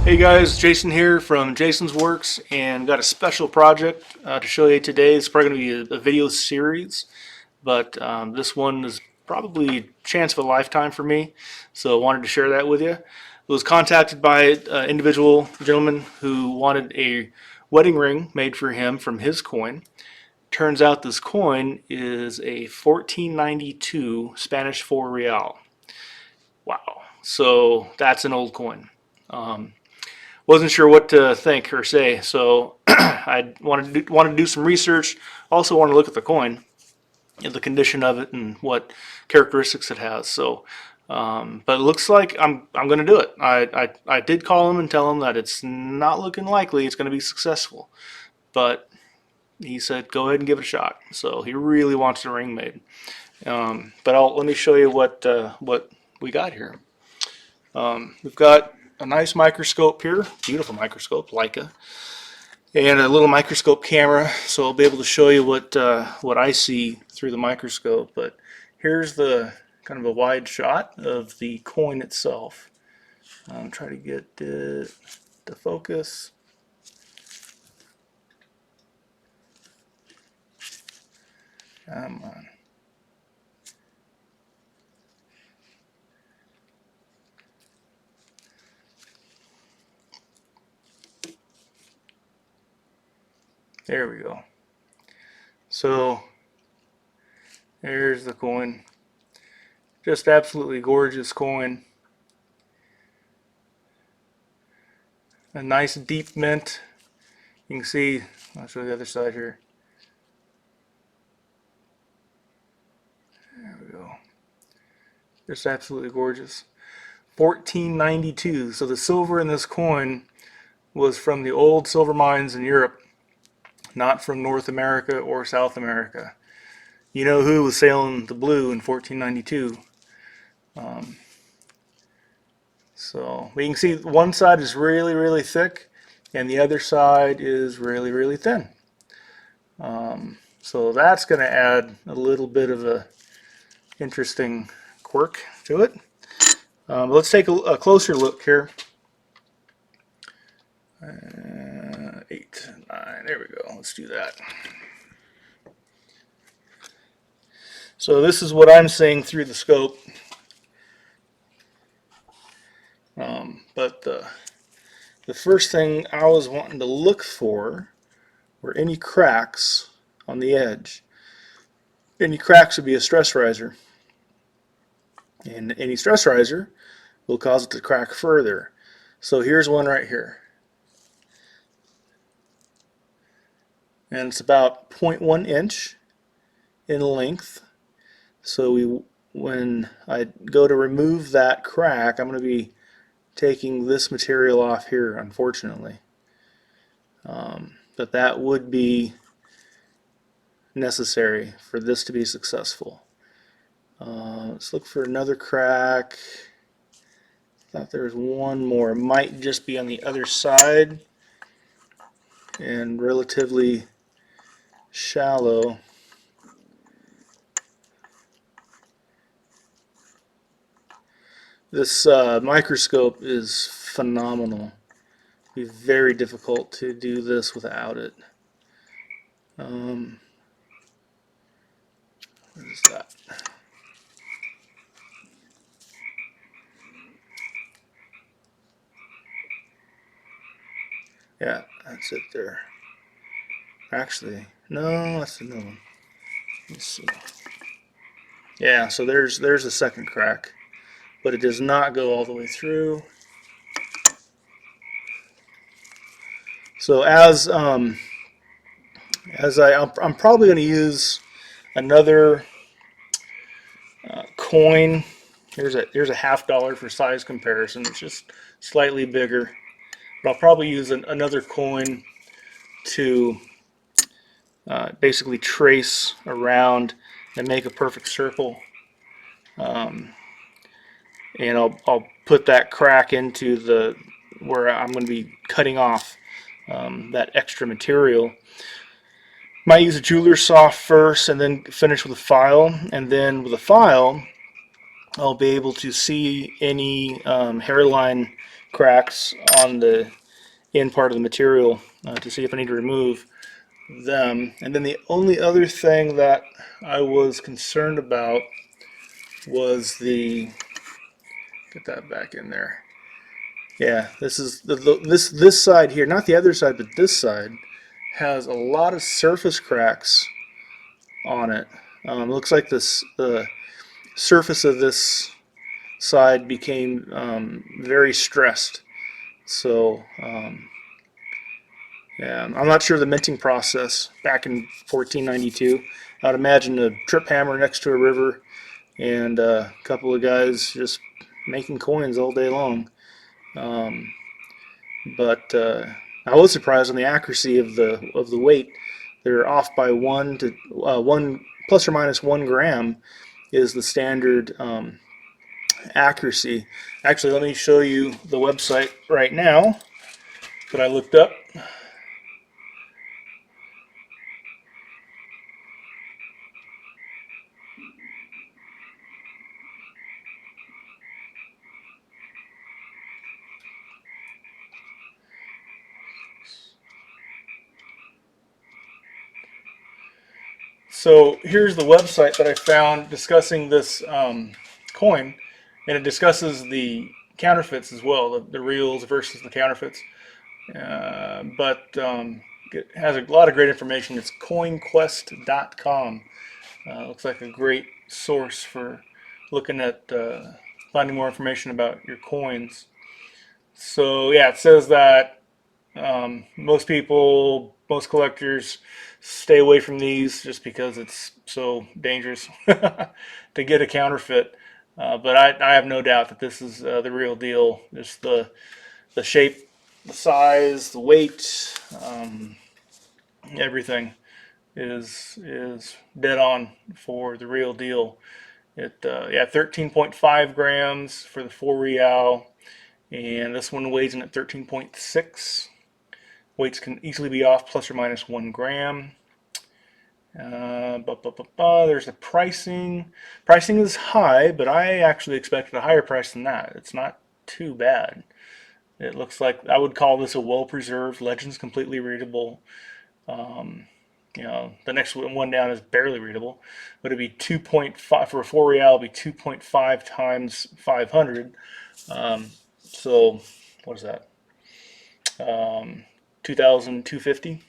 Hey guys, Jason here from Jason's Works, and got a special project to show you today. It's probably going to be a video series, but this one is probably a chance of a lifetime for me, so I wanted to share that with you. I was contacted by an individual gentleman who wanted a wedding ring made for him from his coin. Turns out this coin is a 1492 Spanish 4 real. Wow, so that's an old coin. Wasn't sure what to think or say, so I wanted to do some research. Also wanted to look at the coin, the condition of it, and what characteristics it has. So, but it looks like I'm going to do it. I did call him and tell him that it's not looking likely it's going to be successful, but he said go ahead and give it a shot. So he really wants the ring made. But let me show you what we got here. We've got a nice microscope here, beautiful microscope, Leica, and a little microscope camera, so I'll be able to show you what I see through the microscope. But here's the kind of a wide shot of the coin itself. Try to get it to focus. Come on. There we go. So there's the coin. Just absolutely gorgeous coin. A nice deep mint. You can see, I'll show you the other side here. There we go. Just absolutely gorgeous. 1492. So the silver in this coin was from the old silver mines in Europe, not from North America or South America. You know who was sailing the blue in 1492? So we can see one side is really, really thick, and the other side is really, really thin. So that's going to add a little bit of a interesting quirk to it. Let's take a closer look here. 8, 9, there we go. Let's do that. So this is what I'm seeing through the scope. But the first thing I was wanting to look for were any cracks on the edge. Any cracks would be a stress riser, and any stress riser will cause it to crack further. So here's one right here, and it's about 0.1 inch in length. So when I go to remove that crack, I'm going to be taking this material off here, unfortunately. But that would be necessary for this to be successful. Let's look for another crack. I thought there was one more. It might just be on the other side and relatively shallow. This microscope is phenomenal. It'd be very difficult to do this without it. What is that? Yeah, that's it there. Actually, no, that's another one. Let's see. Yeah, so there's a second crack, but it does not go all the way through. So I'm probably going to use another coin. Here's a $50 for size comparison. It's just slightly bigger, but I'll probably use another coin to basically trace around and make a perfect circle. And I'll put that crack into where I'm going to be cutting off that extra material. Might use a jeweler's saw first and then finish with a file, and then with a file I'll be able to see any hairline cracks on the in part of the material to see if I need to remove them. And then the only other thing that I was concerned about was the, get that back in there. Yeah, this is this side here, not the other side, but this side has a lot of surface cracks on it. Looks like the surface of this side became very stressed. So yeah, I'm not sure the minting process back in 1492. I'd imagine a trip hammer next to a river and a couple of guys just making coins all day long. Um, but I was surprised on the accuracy of the weight. They're off by 1 plus or minus 1 gram is the standard accuracy. Actually, let me show you the website right now that I looked up. So here's the website that I found discussing this coin, and it discusses the counterfeits as well, the reals versus the counterfeits. But it has a lot of great information. It's coinquest.com. Looks like a great source for looking at finding more information about your coins. So yeah, it says that most people, most collectors stay away from these just because it's so dangerous to get a counterfeit. But I have no doubt that this is the real deal. Just the shape, the size, the weight, everything is dead on for the real deal. It yeah, 13.5 grams for the 4 real, and this one weighs in at 13.6. Weights can easily be off plus or minus 1 gram. There's the pricing. Pricing is high, but I actually expected a higher price than that. It's not too bad. It looks like I would call this a well-preserved Legends, completely readable. The next one down is barely readable, but it'd be 2.5 for a 4 real. It'd be 2.5 times 500. So what is that? 2,250.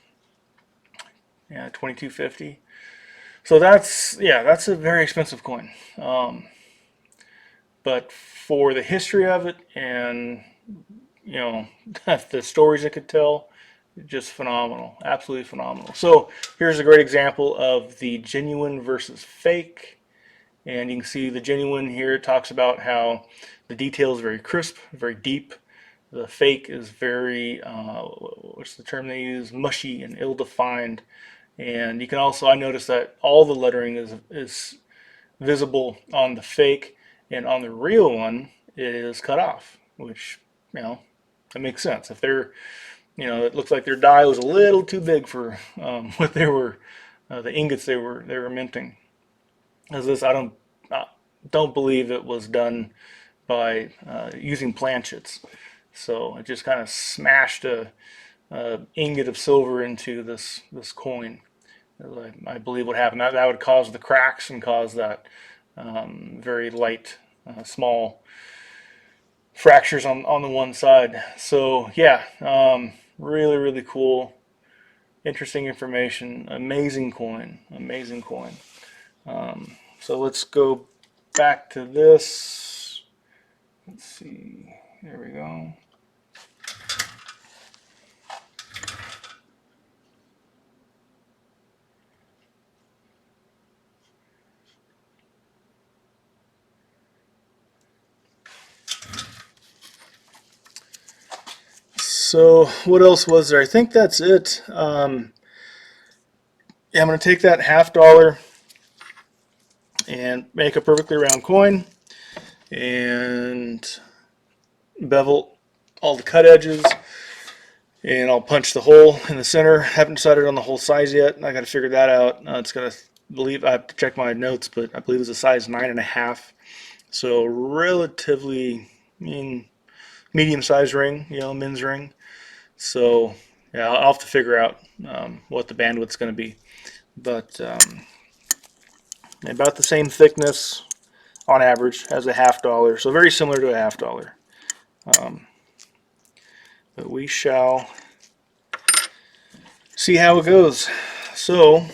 Yeah, 2,250. So that's a very expensive coin. But for the history of it and the stories it could tell, just phenomenal, absolutely phenomenal. So here's a great example of the genuine versus fake, and you can see the genuine here. It talks about how the detail is very crisp, very deep. The fake is very, what's the term they use, mushy and ill-defined. And you can also, I noticed that all the lettering is visible on the fake, and on the real one it is cut off, which that makes sense. If they're, it looks like their die was a little too big for what they were, the ingots they were minting. As this, I don't believe it was done by using planchets. So it just kind of smashed a ingot of silver into this coin. I believe what happened, that would cause the cracks and cause that very light, small fractures on the one side. So yeah, really, really cool, interesting information, amazing coin, amazing coin. So let's go back to this. Let's see, there we go. So what else was there? I think that's it. Yeah, I'm going to take that $50 and make a perfectly round coin and bevel all the cut edges, and I'll punch the hole in the center. Haven't decided on the hole size yet. I got to figure that out. It's got to believe, I have to check my notes, but I believe it's a size 9.5. So relatively, medium-sized ring, men's ring. So yeah, I'll have to figure out what the bandwidth's going to be, but about the same thickness on average as a $1/2, so very similar to a $1/2. But we shall see how it goes. So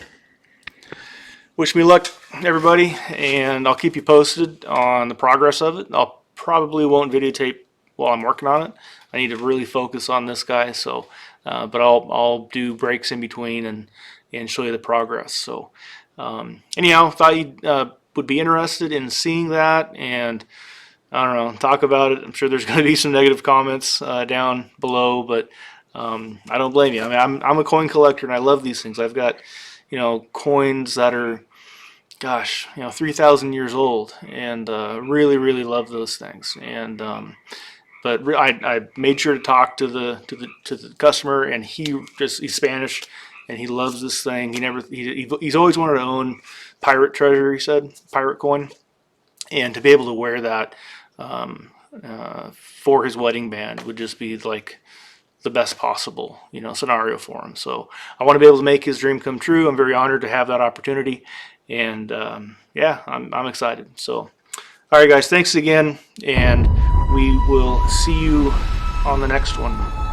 wish me luck, everybody, and I'll keep you posted on the progress of it. I'll probably won't videotape while I'm working on it. I need to really focus on this guy, so but I'll do breaks in between and show you the progress. So anyhow, thought you would be interested in seeing that, and I don't know, talk about it. I'm sure there's going to be some negative comments down below, but I don't blame you. I mean, I'm a coin collector and I love these things. I've got coins that are, gosh, 3,000 years old, and really love those things. And but I made sure to talk to the customer, and he's Spanish, and he loves this thing. He's always wanted to own pirate treasure. He said pirate coin, and to be able to wear that for his wedding band would just be like the best possible scenario for him. So I want to be able to make his dream come true. I'm very honored to have that opportunity, and yeah, I'm excited. So all right, guys, thanks again, and we will see you on the next one.